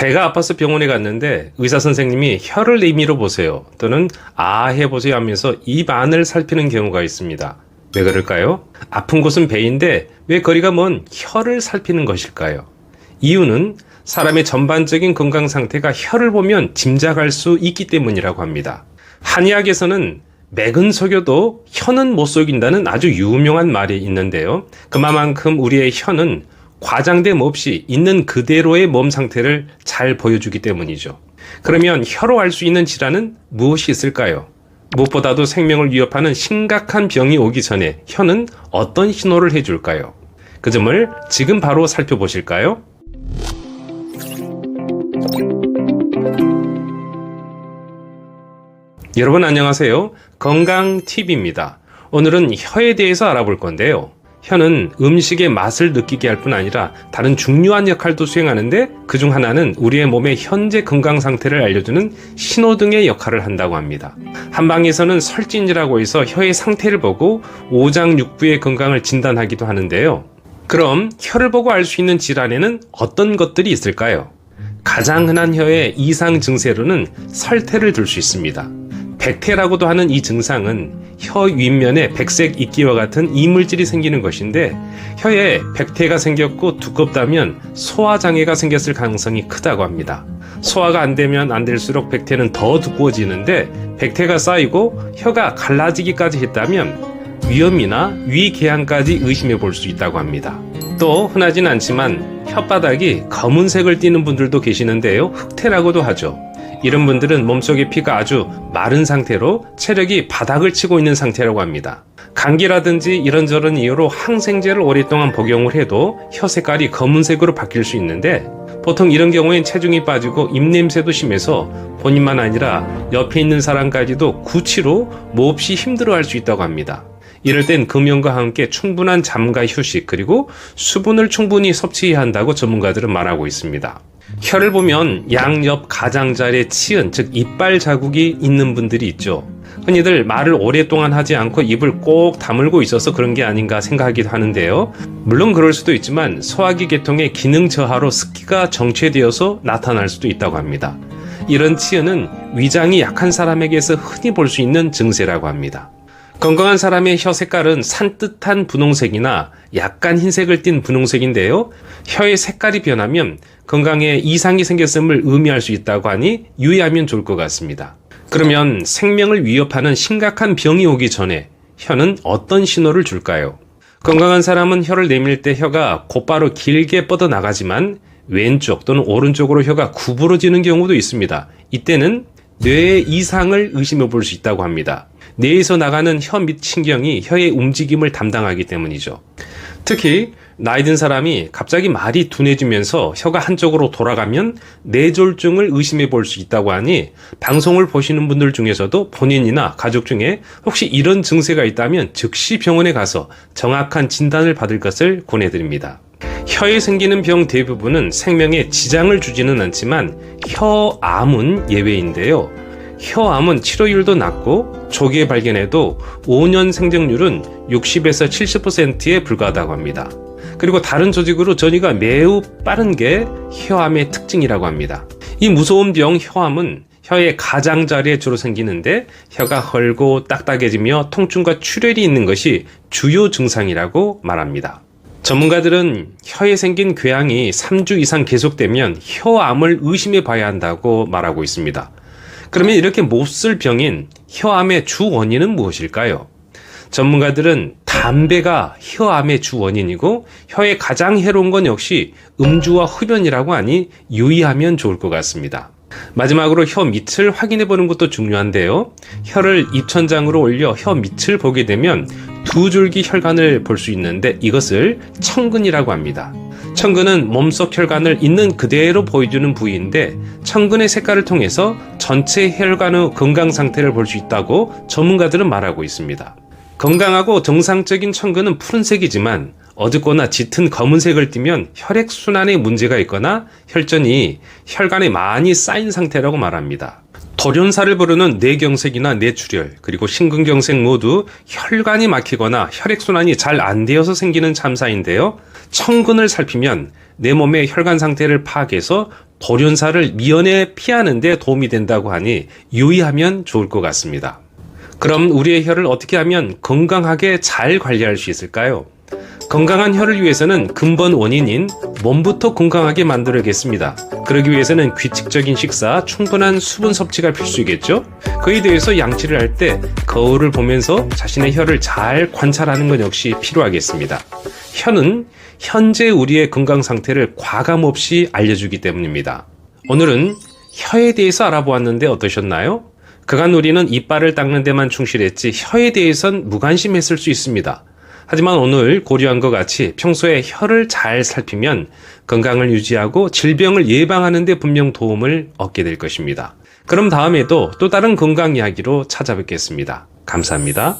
배가 아파서 병원에 갔는데 의사 선생님이 혀를 내밀어 보세요 또는 해보세요 하면서 입 안을 살피는 경우가 있습니다. 왜 그럴까요? 아픈 곳은 배인데 왜 거리가 먼 혀를 살피는 것일까요? 이유는 사람의 전반적인 건강 상태가 혀를 보면 짐작할 수 있기 때문이라고 합니다. 한의학에서는 맥은 속여도 혀는 못 속인다는 아주 유명한 말이 있는데요. 그만큼 우리의 혀는 과장됨 없이 있는 그대로의 몸 상태를 잘 보여주기 때문이죠. 그러면 혀로 알 수 있는 질환은 무엇이 있을까요? 무엇보다도 생명을 위협하는 심각한 병이 오기 전에 혀는 어떤 신호를 해줄까요? 그 점을 지금 바로 살펴보실까요? 여러분 안녕하세요. 건강팁입니다. 오늘은 혀에 대해서 알아볼 건데요. 혀는 음식의 맛을 느끼게 할 뿐 아니라 다른 중요한 역할도 수행하는데 그중 하나는 우리의 몸의 현재 건강 상태를 알려주는 신호등의 역할을 한다고 합니다. 한방에서는 설진이라고 해서 혀의 상태를 보고 오장육부의 건강을 진단하기도 하는데요. 그럼 혀를 보고 알 수 있는 질환에는 어떤 것들이 있을까요? 가장 흔한 혀의 이상 증세로는 설태를 들 수 있습니다. 백태라고도 하는 이 증상은 혀 윗면에 백색 이끼와 같은 이물질이 생기는 것인데 혀에 백태가 생겼고 두껍다면 소화장애가 생겼을 가능성이 크다고 합니다. 소화가 안 되면 안 될수록 백태는 더 두꺼워지는데 백태가 쌓이고 혀가 갈라지기까지 했다면 위염이나 위궤양까지 의심해 볼 수 있다고 합니다. 또 흔하진 않지만 혓바닥이 검은색을 띠는 분들도 계시는데요. 흑태라고도 하죠. 이런 분들은 몸속의 피가 아주 마른 상태로 체력이 바닥을 치고 있는 상태라고 합니다. 감기라든지 이런저런 이유로 항생제를 오랫동안 복용을 해도 혀 색깔이 검은색으로 바뀔 수 있는데 보통 이런 경우엔 체중이 빠지고 입냄새도 심해서 본인만 아니라 옆에 있는 사람까지도 구취로 몹시 힘들어할 수 있다고 합니다. 이럴 땐 금연과 함께 충분한 잠과 휴식 그리고 수분을 충분히 섭취해야 한다고 전문가들은 말하고 있습니다. 혀를 보면 양옆 가장자리에 치은 즉 이빨 자국이 있는 분들이 있죠. 흔히들 말을 오랫동안 하지 않고 입을 꼭 다물고 있어서 그런 게 아닌가 생각하기도 하는데요. 물론 그럴 수도 있지만 소화기 계통의 기능 저하로 습기가 정체되어서 나타날 수도 있다고 합니다. 이런 치은은 위장이 약한 사람에게서 흔히 볼 수 있는 증세라고 합니다. 건강한 사람의 혀 색깔은 산뜻한 분홍색이나 약간 흰색을 띤 분홍색인데요. 혀의 색깔이 변하면 건강에 이상이 생겼음을 의미할 수 있다고 하니 유의하면 좋을 것 같습니다. 그러면 생명을 위협하는 심각한 병이 오기 전에 혀는 어떤 신호를 줄까요? 건강한 사람은 혀를 내밀 때 혀가 곧바로 길게 뻗어나가지만 왼쪽 또는 오른쪽으로 혀가 구부러지는 경우도 있습니다. 이때는 뇌의 이상을 의심해 볼 수 있다고 합니다. 뇌에서 나가는 혀 밑 신경이 혀의 움직임을 담당하기 때문이죠. 특히 나이 든 사람이 갑자기 말이 둔해지면서 혀가 한쪽으로 돌아가면 뇌졸중을 의심해 볼 수 있다고 하니 방송을 보시는 분들 중에서도 본인이나 가족 중에 혹시 이런 증세가 있다면 즉시 병원에 가서 정확한 진단을 받을 것을 권해드립니다. 혀에 생기는 병 대부분은 생명에 지장을 주지는 않지만 혀암은 예외인데요. 혀암은 치료율도 낮고 조기에 발견해도 5년 생존율은 60에서 70%에 불과하다고 합니다. 그리고 다른 조직으로 전이가 매우 빠른 게 혀암의 특징이라고 합니다. 이 무서운 병 혀암은 혀의 가장자리에 주로 생기는데 혀가 헐고 딱딱해지며 통증과 출혈이 있는 것이 주요 증상이라고 말합니다. 전문가들은 혀에 생긴 궤양이 3주 이상 계속되면 혀암을 의심해 봐야 한다고 말하고 있습니다. 그러면 이렇게 몹쓸 병인 혀암의 주 원인은 무엇일까요? 전문가들은 담배가 혀암의 주 원인이고 혀에 가장 해로운 건 역시 음주와 흡연이라고 하니 유의하면 좋을 것 같습니다. 마지막으로 혀 밑을 확인해 보는 것도 중요한데요. 혀를 입천장으로 올려 혀 밑을 보게 되면 두 줄기 혈관을 볼 수 있는데 이것을 청근이라고 합니다. 청근은 몸속 혈관을 있는 그대로 보여주는 부위인데 청근의 색깔을 통해서 전체 혈관의 건강 상태를 볼 수 있다고 전문가들은 말하고 있습니다. 건강하고 정상적인 청근은 푸른색이지만 어둡거나 짙은 검은색을 띠면 혈액순환에 문제가 있거나 혈전이 혈관에 많이 쌓인 상태라고 말합니다. 돌연사를 부르는 뇌경색이나 뇌출혈 그리고 심근경색 모두 혈관이 막히거나 혈액순환이 잘 안 되어서 생기는 참사인데요. 청근을 살피면 내 몸의 혈관 상태를 파악해서 돌연사를 미연에 피하는 데 도움이 된다고 하니 유의하면 좋을 것 같습니다. 그럼 우리의 혀를 어떻게 하면 건강하게 잘 관리할 수 있을까요? 건강한 혀를 위해서는 근본 원인인 몸부터 건강하게 만들어야겠습니다. 그러기 위해서는 규칙적인 식사, 충분한 수분 섭취가 필수이겠죠? 그에 대해서 양치를 할 때 거울을 보면서 자신의 혀를 잘 관찰하는 것 역시 필요하겠습니다. 혀는 현재 우리의 건강 상태를 과감 없이 알려주기 때문입니다. 오늘은 혀에 대해서 알아보았는데 어떠셨나요? 그간 우리는 이빨을 닦는 데만 충실했지 혀에 대해선 무관심했을 수 있습니다. 하지만 오늘 고려한 것 같이 평소에 혀를 잘 살피면 건강을 유지하고 질병을 예방하는 데 분명 도움을 얻게 될 것입니다. 그럼 다음에도 또 다른 건강 이야기로 찾아뵙겠습니다. 감사합니다.